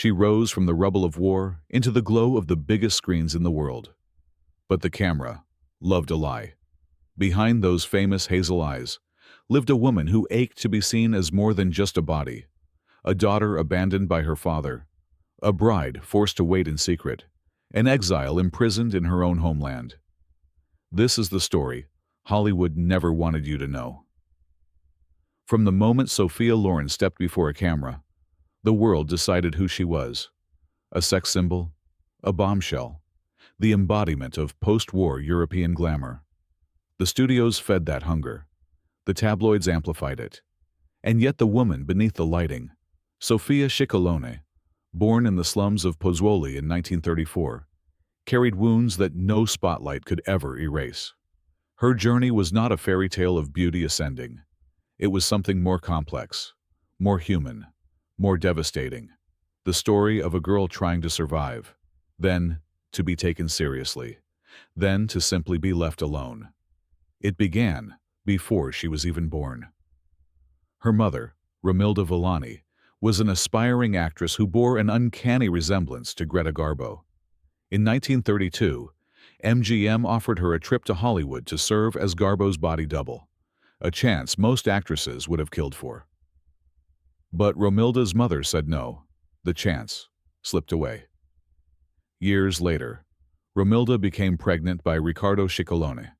She rose from the rubble of war into the glow of the biggest screens in the world. But the camera loved a lie. Behind those famous hazel eyes lived a woman who ached to be seen as more than just a body, a daughter abandoned by her father, a bride forced to wait in secret, an exile imprisoned in her own homeland. This is the story Hollywood never wanted you to know. From the moment Sophia Loren stepped before a camera, the world decided who she was: a sex symbol, a bombshell, the embodiment of post-war European glamour. The studios fed that hunger. The tabloids amplified it. And yet the woman beneath the lighting, Sofia Scicolone, born in the slums of Pozzuoli in 1934, carried wounds that no spotlight could ever erase. Her journey was not a fairy tale of beauty ascending. It was something more complex, more human, more devastating. The story of a girl trying to survive, then to be taken seriously, then to simply be left alone. It began before she was even born. Her mother, Romilda Villani, was an aspiring actress who bore an uncanny resemblance to Greta Garbo. In 1932, MGM offered her a trip to Hollywood to serve as Garbo's body double, a chance most actresses would have killed for. But Romilda's mother said no. The chance slipped away. Years later, Romilda became pregnant by Riccardo Scicolone,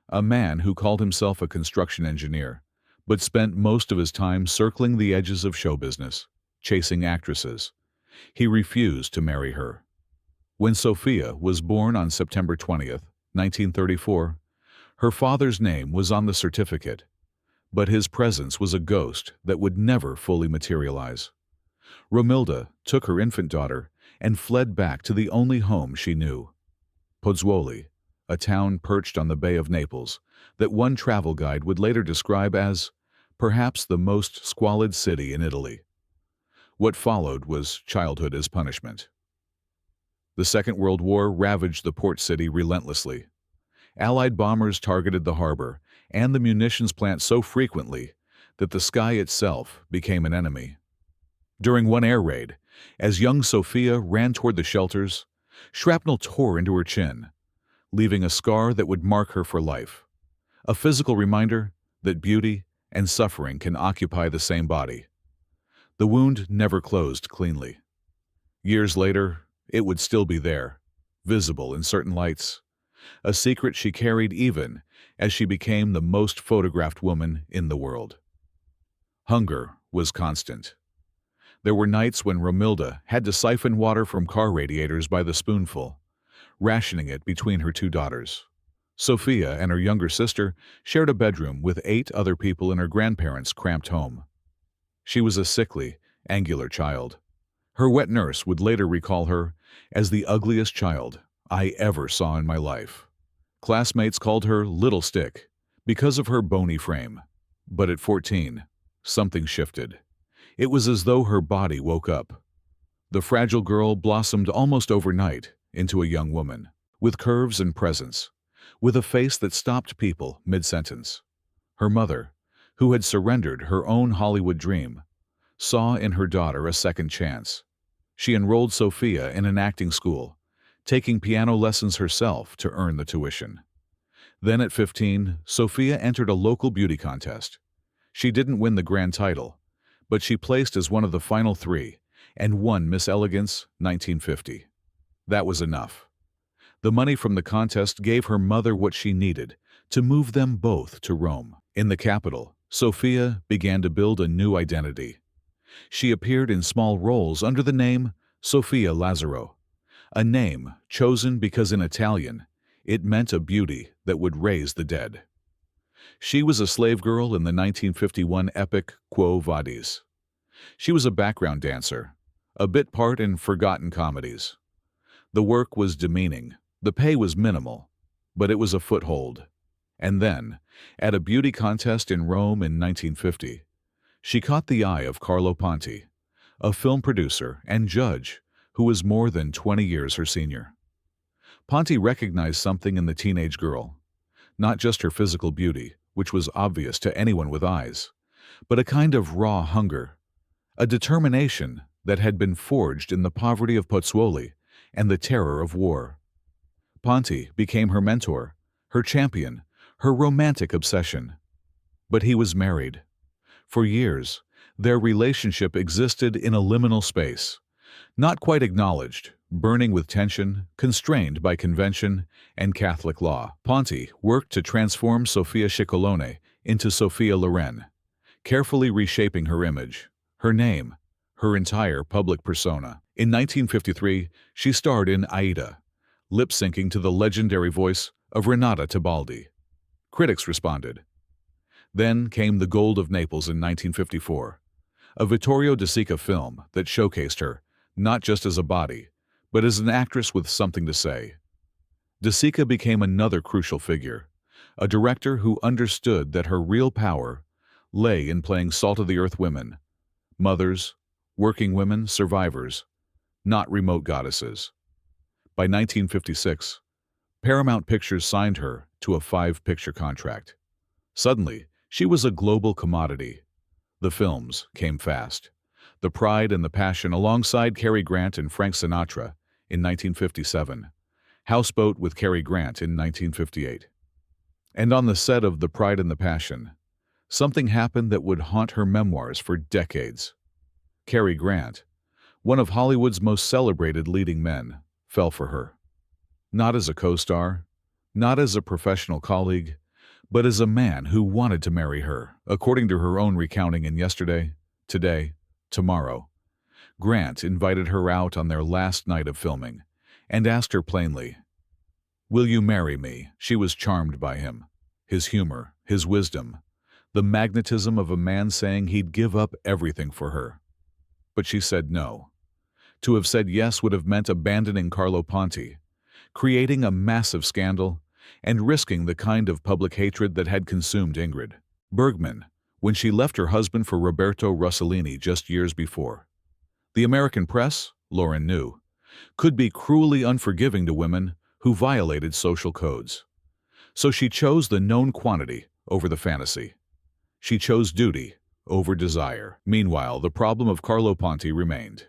a man who called himself a construction engineer, but spent most of his time circling the edges of show business, chasing actresses. He refused to marry her. When Sophia was born on September 20th, 1934, her father's name was on the certificate, but his presence was a ghost that would never fully materialize. Romilda took her infant daughter and fled back to the only home she knew: Pozzuoli, a town perched on the Bay of Naples that one travel guide would later describe as perhaps the most squalid city in Italy. What followed was childhood as punishment. The Second World War ravaged the port city relentlessly. Allied bombers targeted the harbor and the munitions plant so frequently that the sky itself became an enemy. During one air raid, as young Sophia ran toward the shelters, shrapnel tore into her chin, leaving a scar that would mark her for life, a physical reminder that beauty and suffering can occupy the same body. The wound never closed cleanly. Years later, it would still be there, visible in certain lights, a secret she carried even as she became the most photographed woman in the world. Hunger was constant. There were nights when Romilda had to siphon water from car radiators by the spoonful, rationing it between her two daughters. Sophia and her younger sister shared a bedroom with 8 other people in her grandparents' cramped home. She was a sickly, angular child. Her wet nurse would later recall her as the ugliest child I ever saw in my life. Classmates called her Little Stick because of her bony frame. But at 14, something shifted. It was as though her body woke up. The fragile girl blossomed almost overnight into a young woman, with curves and presence, with a face that stopped people mid-sentence. Her mother, who had surrendered her own Hollywood dream, saw in her daughter a second chance. She enrolled Sophia in an acting school, taking piano lessons herself to earn the tuition. Then at 15, Sophia entered a local beauty contest. She didn't win the grand title, but she placed as one of the final 3 and won Miss Elegance 1950. That was enough. The money from the contest gave her mother what she needed to move them both to Rome. In the capital, Sophia began to build a new identity. She appeared in small roles under the name Sophia Lazzaro, a name chosen because in Italian it meant a beauty that would raise the dead. She was a slave girl in the 1951 epic Quo Vadis. She was a background dancer, a bit part in forgotten comedies. The work was demeaning, the pay was minimal, but it was a foothold. And then, at a beauty contest in Rome in 1950, she caught the eye of Carlo Ponti, a film producer and judge who was more than 20 years her senior. Ponti recognized something in the teenage girl, not just her physical beauty, which was obvious to anyone with eyes, but a kind of raw hunger, a determination that had been forged in the poverty of Pozzuoli and the terror of war. Ponti became her mentor, her champion, her romantic obsession. But he was married. For years, their relationship existed in a liminal space, not quite acknowledged, burning with tension, constrained by convention and Catholic law. Ponti worked to transform Sofia Scicolone into Sophia Loren, carefully reshaping her image, her name, her entire public persona. In 1953, she starred in Aida, lip-syncing to the legendary voice of Renata Tebaldi. Critics responded. Then came The Gold of Naples in 1954, a Vittorio De Sica film that showcased her, not just as a body, but as an actress with something to say. De Sica became another crucial figure, a director who understood that her real power lay in playing salt-of-the-earth women, mothers, working women, survivors, not remote goddesses. By 1956, Paramount Pictures signed her to a 5-picture contract. Suddenly, she was a global commodity. The films came fast. The Pride and the Passion alongside Cary Grant and Frank Sinatra in 1957. Houseboat with Cary Grant in 1958. And on the set of The Pride and the Passion, something happened that would haunt her memoirs for decades. Cary Grant, one of Hollywood's most celebrated leading men, fell for her. Not as a co-star, not as a professional colleague, but as a man who wanted to marry her. According to her own recounting in Yesterday, Today, Tomorrow, Grant invited her out on their last night of filming and asked her plainly, "Will you marry me?" She was charmed by him, his humor, his wisdom, the magnetism of a man saying he'd give up everything for her. But she said no. To have said yes would have meant abandoning Carlo Ponti, creating a massive scandal, and risking the kind of public hatred that had consumed Ingrid Bergman when she left her husband for Roberto Rossellini just years before. The American press, Loren knew, could be cruelly unforgiving to women who violated social codes. So she chose the known quantity over the fantasy. She chose duty over desire. Meanwhile, the problem of Carlo Ponti remained.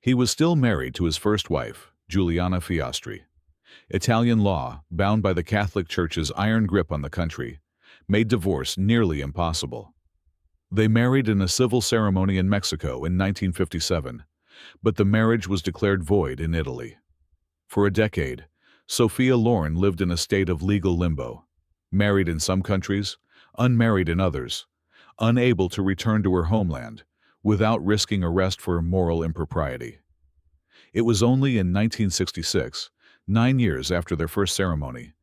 He was still married to his first wife, Giuliana Fiastri. Italian law, bound by the Catholic Church's iron grip on the country, made divorce nearly impossible. They married in a civil ceremony in Mexico in 1957, but the marriage was declared void in Italy. For a decade, Sophia Loren lived in a state of legal limbo, married in some countries, unmarried in others, unable to return to her homeland without risking arrest for moral impropriety. It was only in 1966, 9 years after their first ceremony,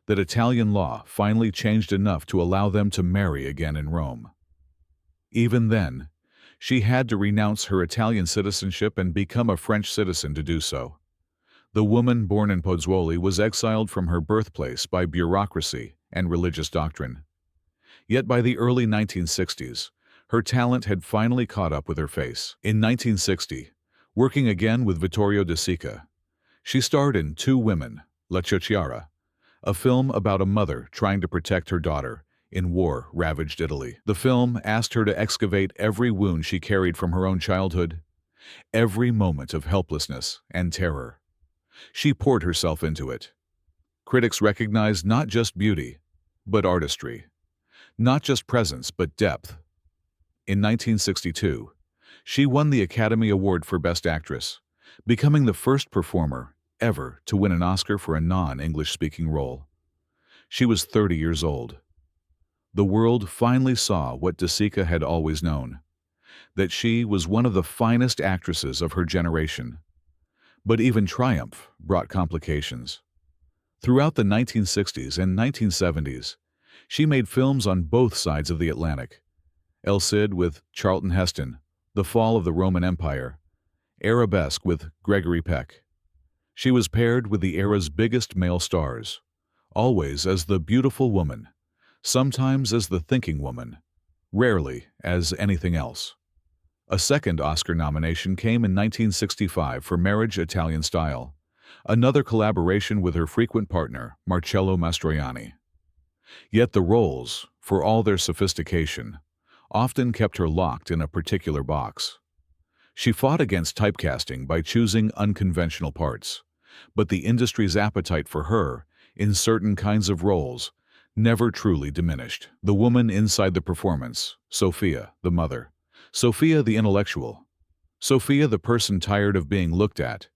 that Italian law finally changed enough to allow them to marry again in Rome. Even then, she had to renounce her Italian citizenship and become a French citizen to do so. The woman born in Pozzuoli was exiled from her birthplace by bureaucracy and religious doctrine. Yet by the early 1960s, her talent had finally caught up with her face. In 1960, working again with Vittorio De Sica, she starred in Two Women, La Ciociara, a film about a mother trying to protect her daughter in war-ravaged Italy. The film asked her to excavate every wound she carried from her own childhood, every moment of helplessness and terror. She poured herself into it. Critics recognized not just beauty, but artistry. Not just presence, but depth. In 1962, she won the Academy Award for Best Actress, becoming the first performer ever to win an Oscar for a non-English-speaking role. She was 30 years old. The world finally saw what De Sica had always known, that she was one of the finest actresses of her generation. But even triumph brought complications. Throughout the 1960s and 1970s, she made films on both sides of the Atlantic. El Cid with Charlton Heston, The Fall of the Roman Empire, Arabesque with Gregory Peck. She was paired with the era's biggest male stars, always as the beautiful woman, sometimes as the thinking woman, rarely as anything else. A second Oscar nomination came in 1965 for Marriage Italian Style, another collaboration with her frequent partner, Marcello Mastroianni. Yet the roles, for all their sophistication, often kept her locked in a particular box. She fought against typecasting by choosing unconventional parts, but the industry's appetite for her, in certain kinds of roles, never truly diminished. The woman inside the performance, Sophia, the mother, Sophia the intellectual, Sophia the person tired of being looked at,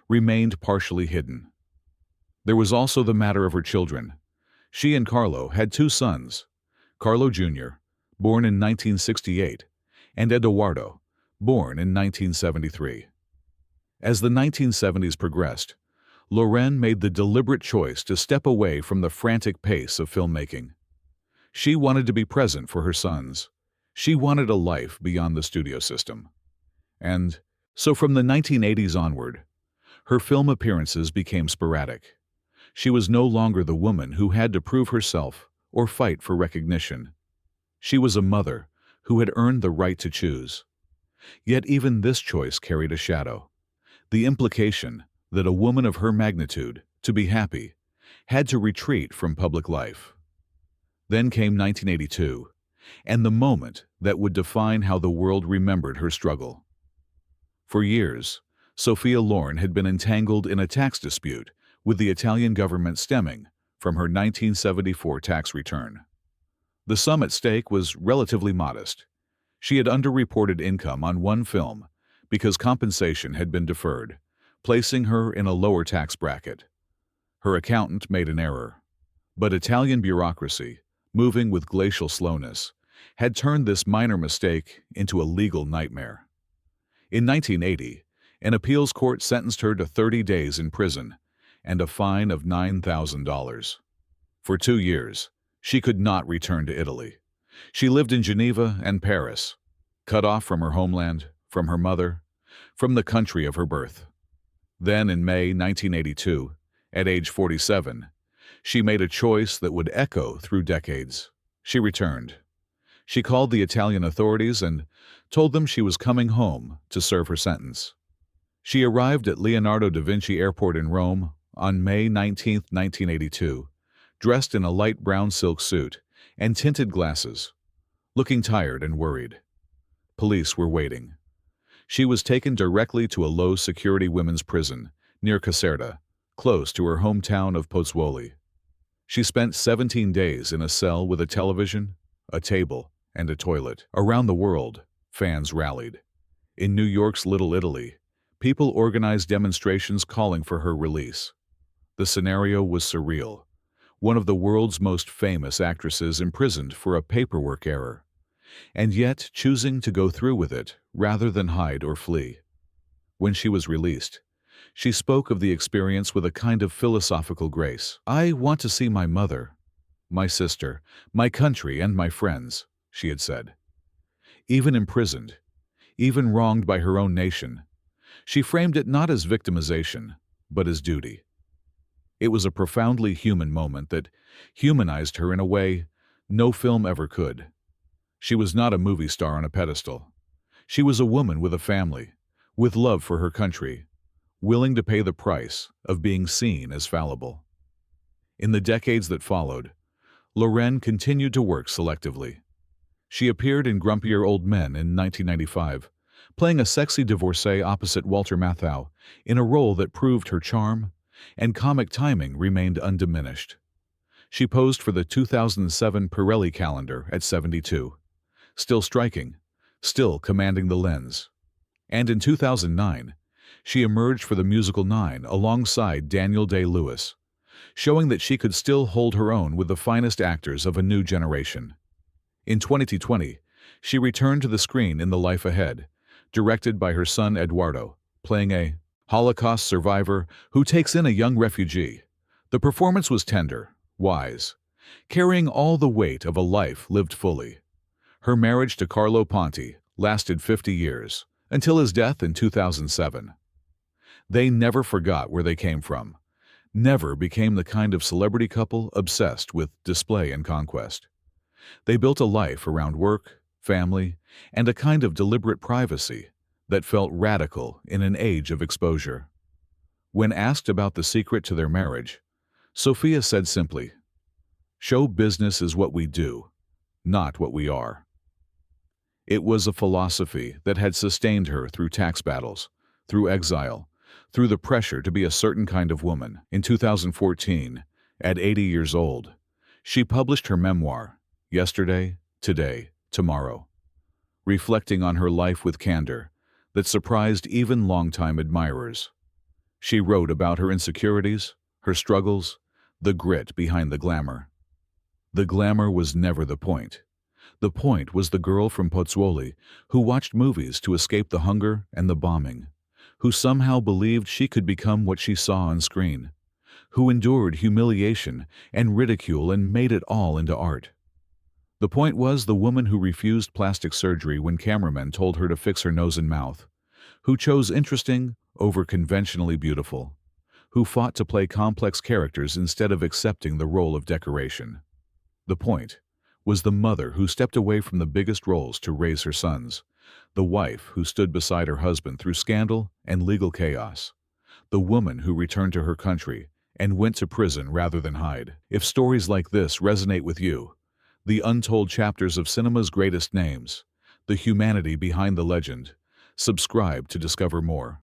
remained partially hidden. There was also the matter of her children. She and Carlo had two sons, Carlo Jr., born in 1968, and Edoardo, born in 1973. As the 1970s progressed, Loren made the deliberate choice to step away from the frantic pace of filmmaking. She wanted to be present for her sons. She wanted a life beyond the studio system. And so from the 1980s onward, her film appearances became sporadic. She was no longer the woman who had to prove herself or fight for recognition. She was a mother who had earned the right to choose. Yet even this choice carried a shadow. The implication that a woman of her magnitude, to be happy, had to retreat from public life. Then came 1982, and the moment that would define how the world remembered her struggle. For years, Sophia Loren had been entangled in a tax dispute with the Italian government stemming from her 1974 tax return. The sum at stake was relatively modest. She had underreported income on one film because compensation had been deferred, placing her in a lower tax bracket. Her accountant made an error, but Italian bureaucracy, moving with glacial slowness, had turned this minor mistake into a legal nightmare. In 1980, an appeals court sentenced her to 30 days in prison and a fine of $9,000. For 2 years, she could not return to Italy. She lived in Geneva and Paris, cut off from her homeland, from her mother, from the country of her birth. Then in May 1982, at age 47, she made a choice that would echo through decades. She returned. She called the Italian authorities and told them she was coming home to serve her sentence. She arrived at Leonardo da Vinci Airport in Rome on May 19, 1982, dressed in a light brown silk suit and tinted glasses, looking tired and worried. Police were waiting. She was taken directly to a low-security women's prison near Caserta, close to her hometown of Pozzuoli. She spent 17 days in a cell with a television, a table, and a toilet. Around the world, fans rallied. In New York's Little Italy, people organized demonstrations calling for her release. The scenario was surreal. One of the world's most famous actresses imprisoned for a paperwork error, and yet choosing to go through with it rather than hide or flee. When she was released, she spoke of the experience with a kind of philosophical grace. "I want to see my mother, my sister, my country, and my friends," she had said. Even imprisoned, even wronged by her own nation, she framed it not as victimization, but as duty. It was a profoundly human moment that humanized her in a way no film ever could. She was not a movie star on a pedestal. She was a woman with a family, with love for her country, willing to pay the price of being seen as fallible. In the decades that followed, Loren continued to work selectively. She appeared in Grumpier Old Men in 1995, playing a sexy divorcee opposite Walter Matthau in a role that proved her charm, and comic timing remained undiminished. She posed for the 2007 Pirelli calendar at 72, still striking, still commanding the lens. And in 2009, she emerged for the musical Nine alongside Daniel Day-Lewis, showing that she could still hold her own with the finest actors of a new generation. In 2020, she returned to the screen in The Life Ahead, directed by her son Eduardo, playing a Holocaust survivor who takes in a young refugee. The performance was tender, wise, carrying all the weight of a life lived fully. Her marriage to Carlo Ponti lasted 50 years, until his death in 2007. They never forgot where they came from, never became the kind of celebrity couple obsessed with display and conquest. They built a life around work, family, and a kind of deliberate privacy that felt radical in an age of exposure. When asked about the secret to their marriage, Sophia said simply, "Show business is what we do, not what we are." It was a philosophy that had sustained her through tax battles, through exile, through the pressure to be a certain kind of woman. In 2014, at 80 years old, she published her memoir, Yesterday, Today, Tomorrow, reflecting on her life with candor that surprised even longtime admirers. She wrote about her insecurities, her struggles, the grit behind the glamour. The glamour was never the point. The point was the girl from Pozzuoli who watched movies to escape the hunger and the bombing, who somehow believed she could become what she saw on screen, who endured humiliation and ridicule and made it all into art. The point was the woman who refused plastic surgery when cameramen told her to fix her nose and mouth, who chose interesting over conventionally beautiful, who fought to play complex characters instead of accepting the role of decoration. The point was the mother who stepped away from the biggest roles to raise her sons, the wife who stood beside her husband through scandal and legal chaos, the woman who returned to her country and went to prison rather than hide. If stories like this resonate with you, the untold chapters of cinema's greatest names, the humanity behind the legend, subscribe to discover more.